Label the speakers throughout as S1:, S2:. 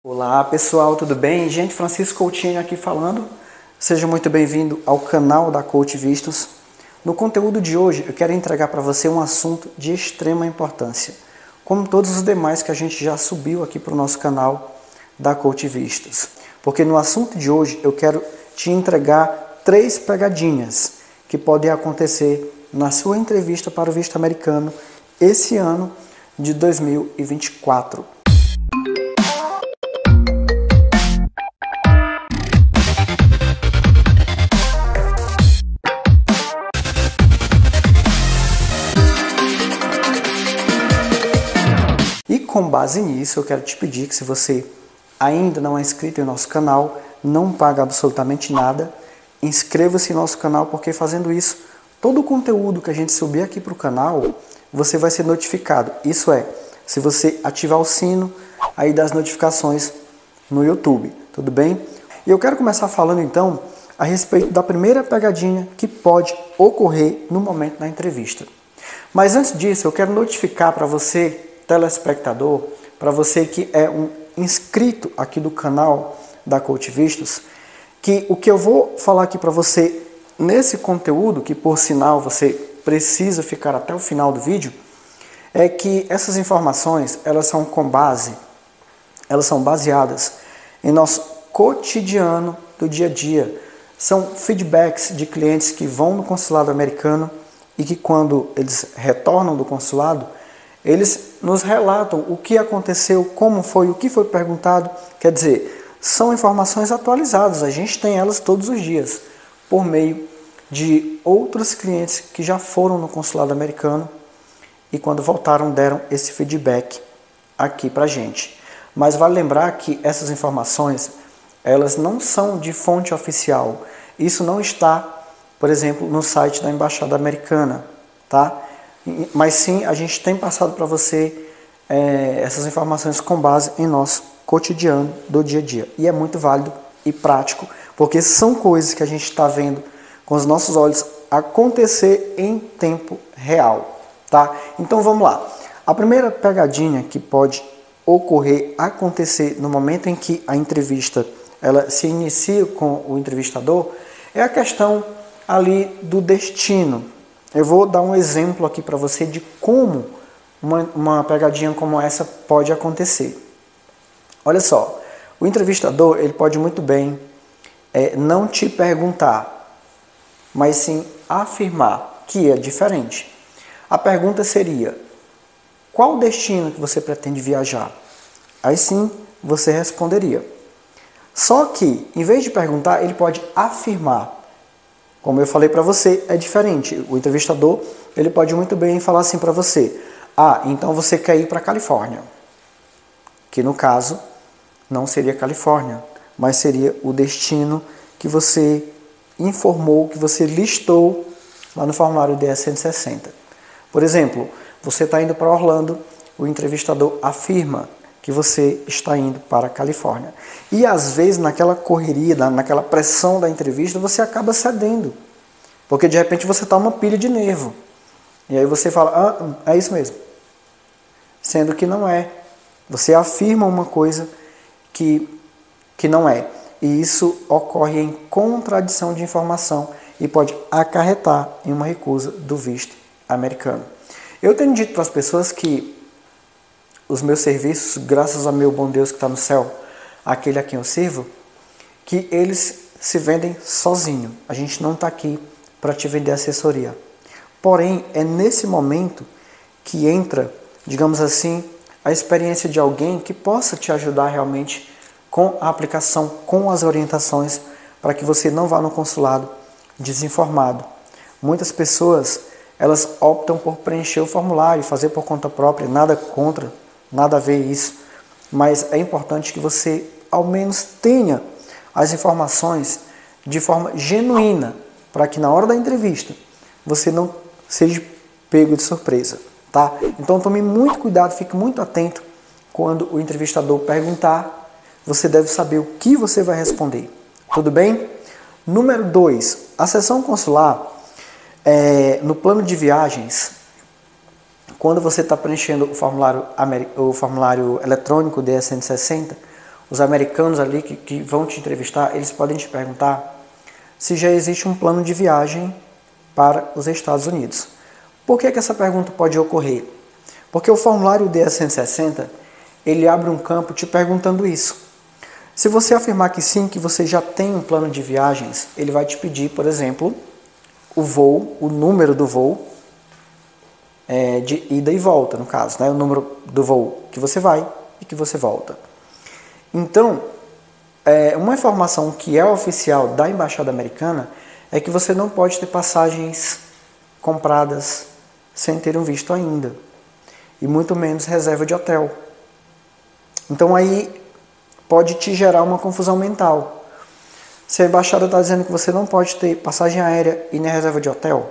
S1: Olá pessoal, tudo bem? Gente, Francisco Coutinho aqui falando. Seja muito bem-vindo ao canal da Coach Vistos. No conteúdo de hoje eu quero entregar para você um assunto de extrema importância, como todos os demais que a gente já subiu aqui para o nosso canal da Coach Vistos. Porque no assunto de hoje eu quero te entregar 3 pegadinhas que podem acontecer na sua entrevista para o visto americano esse ano de 2024. E com base nisso, eu quero te pedir que se você ainda não é inscrito em nosso canal, não paga absolutamente nada, inscreva-se em nosso canal, porque fazendo isso, todo o conteúdo que a gente subir aqui para o canal, você vai ser notificado. Isso é, se você ativar o sino aí das notificações no YouTube, tudo bem? E eu quero começar falando então a respeito da primeira pegadinha que pode ocorrer no momento da entrevista. Mas antes disso, eu quero notificar para você, telespectador, para você que é um inscrito aqui do canal da Coach Vistos, que o que eu vou falar aqui para você nesse conteúdo, que por sinal você precisa ficar até o final do vídeo, é que essas informações, elas são baseadas em nosso cotidiano do dia a dia. São feedbacks de clientes que vão no consulado americano e que quando eles retornam do consulado, eles nos relatam o que aconteceu, como foi, o que foi perguntado. Quer dizer, são informações atualizadas, a gente tem elas todos os dias, por meio de outros clientes que já foram no consulado americano e quando voltaram deram esse feedback aqui pra gente. Mas vale lembrar que essas informações, elas não são de fonte oficial. Isso não está, por exemplo, no site da Embaixada Americana, tá? Mas sim, a gente tem passado para você essas informações com base em nosso cotidiano do dia a dia. E é muito válido e prático, porque são coisas que a gente está vendo com os nossos olhos acontecer em tempo real, tá? Então vamos lá. A primeira pegadinha que pode acontecer no momento em que a entrevista ela se inicia com o entrevistador é a questão ali do destino. Eu vou dar um exemplo aqui para você de como uma pegadinha como essa pode acontecer. Olha só, o entrevistador ele pode muito bem não te perguntar, mas sim afirmar que é diferente. A pergunta seria: qual destino que você pretende viajar? Aí sim você responderia. Só que, em vez de perguntar, ele pode afirmar. Como eu falei para você, é diferente. O entrevistador, ele pode muito bem falar assim para você: ah, então você quer ir para a Califórnia. Que no caso, não seria Califórnia, mas seria o destino que você informou, que você listou lá no formulário DS-160. Por exemplo, você está indo para Orlando, o entrevistador afirma que você está indo para a Califórnia. E às vezes naquela correria, naquela pressão da entrevista, você acaba cedendo. Porque de repente você está uma pilha de nervo. E aí você fala, é isso mesmo. Sendo que não é. Você afirma uma coisa que não é. E isso ocorre em contradição de informação e pode acarretar em uma recusa do visto americano. Eu tenho dito para as pessoas que os meus serviços, graças ao meu bom Deus que está no céu, aquele a quem eu sirvo, que eles se vendem sozinho. A gente não está aqui para te vender assessoria. Porém, é nesse momento que entra, digamos assim, a experiência de alguém que possa te ajudar realmente com a aplicação, com as orientações, para que você não vá no consulado desinformado. Muitas pessoas, elas optam por preencher o formulário, fazer por conta própria, nada contra, nada a ver isso, mas é importante que você ao menos tenha as informações de forma genuína, para que na hora da entrevista você não seja pego de surpresa, tá? Então tome muito cuidado, fique muito atento quando o entrevistador perguntar, você deve saber o que você vai responder, tudo bem? Número 2, a seção consular, no plano de viagens, quando você está preenchendo o formulário eletrônico DS-160, os americanos ali que vão te entrevistar, eles podem te perguntar se já existe um plano de viagem para os Estados Unidos. Por que essa pergunta pode ocorrer? Porque o formulário DS-160, ele abre um campo te perguntando isso. Se você afirmar que sim, que você já tem um plano de viagens, ele vai te pedir, por exemplo, o voo, o número do voo, de ida e volta, no caso, né? O número do voo que você vai e que você volta. Então, uma informação que é oficial da Embaixada Americana é que você não pode ter passagens compradas sem ter um visto ainda, e muito menos reserva de hotel. Então aí pode te gerar uma confusão mental. Se a Embaixada está dizendo que você não pode ter passagem aérea e nem reserva de hotel,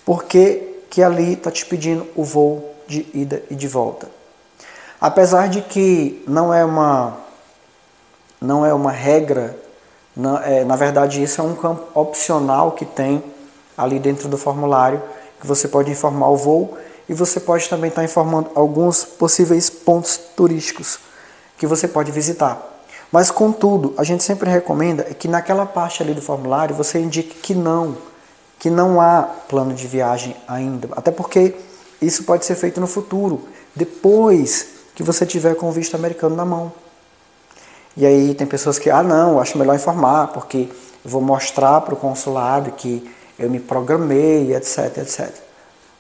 S1: por que ali está te pedindo o voo de ida e de volta? Apesar de que não é uma regra, na verdade isso é um campo opcional que tem ali dentro do formulário, que você pode informar o voo e você pode também estar informando alguns possíveis pontos turísticos que você pode visitar. Mas, contudo, a gente sempre recomenda que naquela parte ali do formulário você indique que não há plano de viagem ainda. Até porque isso pode ser feito no futuro, depois que você tiver com o visto americano na mão. E aí tem pessoas que, não, eu acho melhor informar, porque eu vou mostrar para o consulado que eu me programei, etc, etc.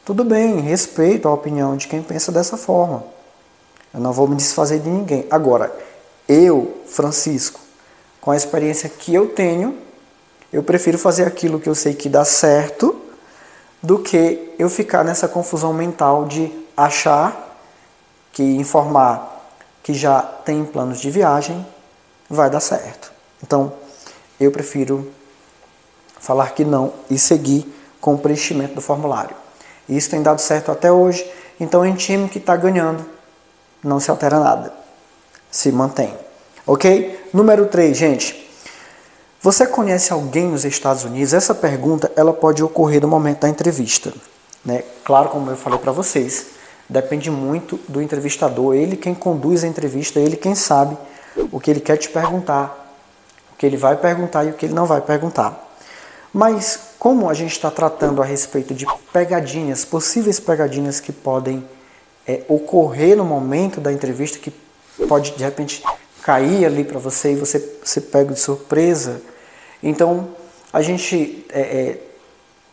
S1: Tudo bem, respeito a opinião de quem pensa dessa forma. Eu não vou me desfazer de ninguém. Agora, eu, Francisco, com a experiência que eu tenho, eu prefiro fazer aquilo que eu sei que dá certo do que eu ficar nessa confusão mental de achar que informar que já tem planos de viagem vai dar certo. Então, eu prefiro falar que não e seguir com o preenchimento do formulário. Isso tem dado certo até hoje, então em time que está ganhando, não se altera nada. Se mantém. Ok? Número 3, gente. Você conhece alguém nos Estados Unidos? Essa pergunta ela pode ocorrer no momento da entrevista, né? Claro, como eu falei para vocês, depende muito do entrevistador, ele quem conduz a entrevista, ele quem sabe o que ele quer te perguntar, o que ele vai perguntar e o que ele não vai perguntar. Mas como a gente está tratando a respeito de pegadinhas, possíveis pegadinhas que podem ocorrer no momento da entrevista, que pode de repente cair ali para você e você ser pego de surpresa, então a gente,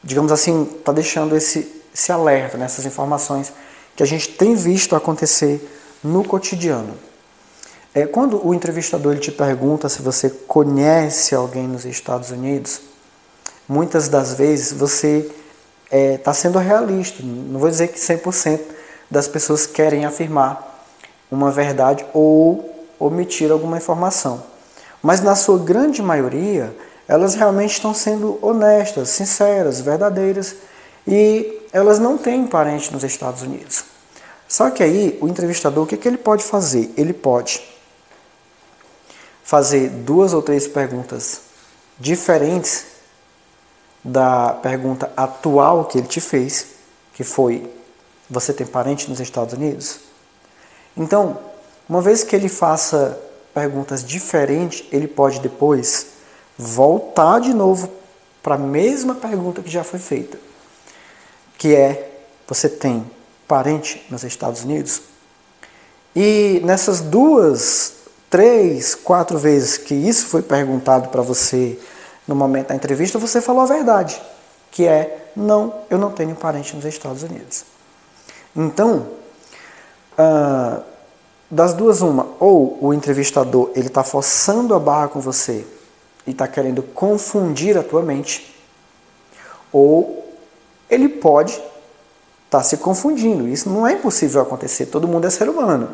S1: digamos assim, está deixando esse alerta, nessas informações que a gente tem visto acontecer no cotidiano. Quando o entrevistador ele te pergunta se você conhece alguém nos Estados Unidos, muitas das vezes você está sendo realista. Não vou dizer que 100% das pessoas querem afirmar uma verdade ou omitir alguma informação. Mas na sua grande maioria, elas realmente estão sendo honestas, sinceras, verdadeiras e elas não têm parente nos Estados Unidos. Só que aí o entrevistador, o que ele pode fazer? Ele pode fazer 2 ou 3 perguntas diferentes da pergunta atual que ele te fez, que foi: você tem parente nos Estados Unidos? Então, uma vez que ele faça perguntas diferentes, ele pode depois voltar de novo para a mesma pergunta que já foi feita, que é: você tem parente nos Estados Unidos? E nessas 2, 3, 4 vezes que isso foi perguntado para você no momento da entrevista, você falou a verdade, que é: não, eu não tenho parente nos Estados Unidos. Então, das duas uma, ou o entrevistador ele está forçando a barra com você e está querendo confundir a tua mente, ou ele pode estar se confundindo. Isso não é impossível acontecer, todo mundo é ser humano.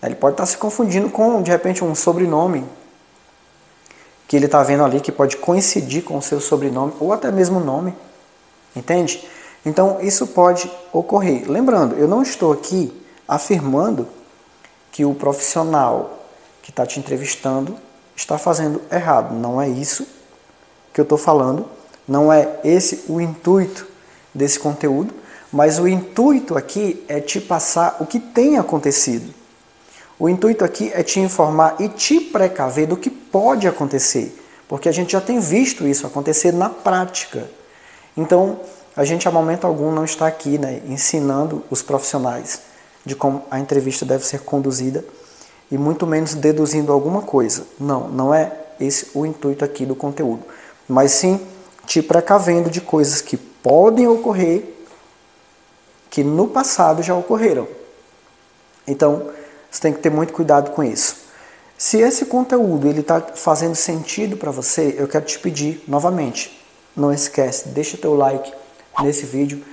S1: Ele pode estar se confundindo com, de repente, um sobrenome que ele está vendo ali, que pode coincidir com o seu sobrenome, ou até mesmo o nome, entende? Então, isso pode ocorrer. Lembrando, eu não estou aqui afirmando que o profissional que está te entrevistando está fazendo errado. Não é isso que eu estou falando, não é esse o intuito desse conteúdo, mas o intuito aqui é te passar o que tem acontecido. O intuito aqui é te informar e te precaver do que pode acontecer, porque a gente já tem visto isso acontecer na prática. Então, a gente a momento algum não está aqui, né, ensinando os profissionais de como a entrevista deve ser conduzida e muito menos deduzindo alguma coisa. Não, não é esse o intuito aqui do conteúdo, mas sim te precavendo de coisas que podem ocorrer, que no passado já ocorreram. Então, você tem que ter muito cuidado com isso. Se esse conteúdo está fazendo sentido para você, eu quero te pedir novamente, não esquece, deixa teu like nesse vídeo,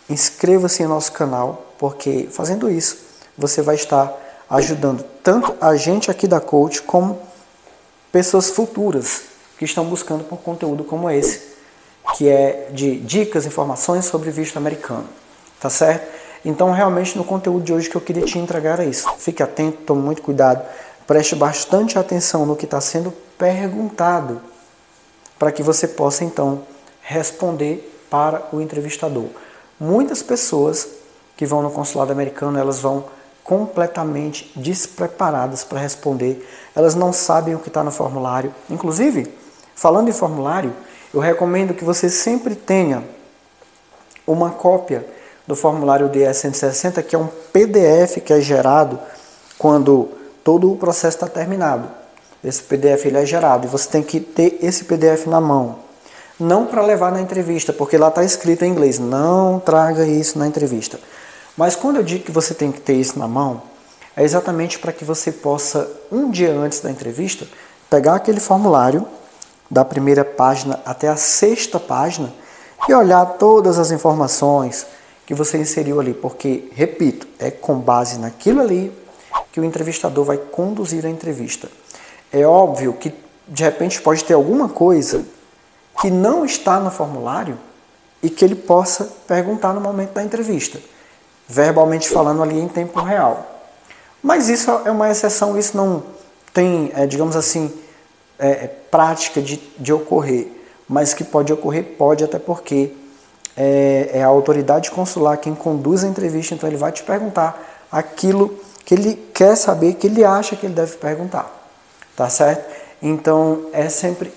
S1: inscreva-se em nosso canal, porque fazendo isso, você vai estar ajudando tanto a gente aqui da Coach, como pessoas futuras que estão buscando por conteúdo como esse, que é de dicas, informações sobre visto americano, tá certo? Então, realmente, no conteúdo de hoje que eu queria te entregar é isso. Fique atento, tome muito cuidado, preste bastante atenção no que está sendo perguntado, para que você possa, então, responder para o entrevistador. Muitas pessoas que vão no consulado americano, elas vão completamente despreparadas para responder. Elas não sabem o que está no formulário. Inclusive, falando em formulário, eu recomendo que você sempre tenha uma cópia do formulário DS-160, que é um PDF que é gerado quando todo o processo está terminado. Esse PDF ele é gerado e você tem que ter esse PDF na mão. Não para levar na entrevista, porque lá está escrito em inglês, não traga isso na entrevista. Mas quando eu digo que você tem que ter isso na mão, é exatamente para que você possa, um dia antes da entrevista, pegar aquele formulário, da primeira página até a 6ª página, e olhar todas as informações que você inseriu ali, porque, repito, é com base naquilo ali que o entrevistador vai conduzir a entrevista. É óbvio que, de repente, pode ter alguma coisa que não está no formulário e que ele possa perguntar no momento da entrevista, verbalmente falando ali em tempo real. Mas isso é uma exceção, isso não tem, digamos assim, prática de ocorrer, mas que pode ocorrer, pode, até porque é a autoridade consular quem conduz a entrevista, então ele vai te perguntar aquilo que ele quer saber, que ele acha que ele deve perguntar, tá certo? Então é sempre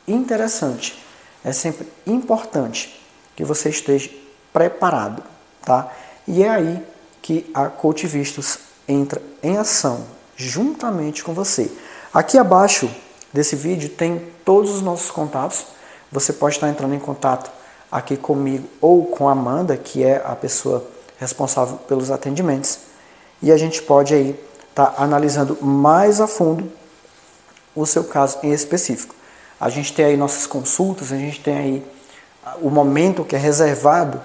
S1: interessante, é sempre importante que você esteja preparado, tá? E é aí que a Coach Vistos entra em ação, juntamente com você. Aqui abaixo desse vídeo tem todos os nossos contatos, você pode estar entrando em contato aqui comigo ou com a Amanda, que é a pessoa responsável pelos atendimentos, e a gente pode aí estar analisando mais a fundo o seu caso em específico. A gente tem aí nossas consultas, a gente tem aí o momento que é reservado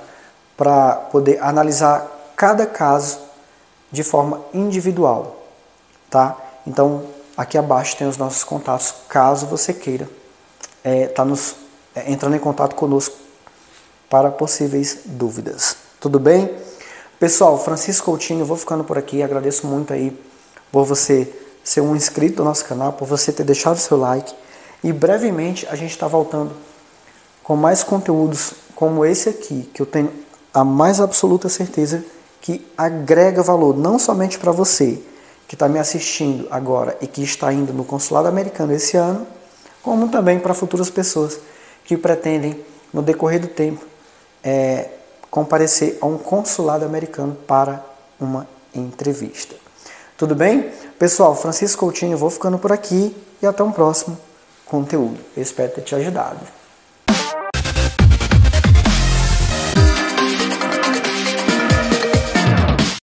S1: para poder analisar cada caso de forma individual, tá? Então, aqui abaixo tem os nossos contatos, caso você queira entrando em contato conosco para possíveis dúvidas. Tudo bem? Pessoal, Francisco Coutinho, eu vou ficando por aqui. Agradeço muito aí por você ser um inscrito do nosso canal, por você ter deixado o seu like. E brevemente a gente está voltando com mais conteúdos como esse aqui, que eu tenho a mais absoluta certeza que agrega valor, não somente para você que está me assistindo agora e que está indo no consulado americano esse ano, como também para futuras pessoas que pretendem, no decorrer do tempo, comparecer a um consulado americano para uma entrevista. Tudo bem? Pessoal, Francisco Coutinho, vou ficando por aqui e até um próximo conteúdo. Eu espero ter te ajudado.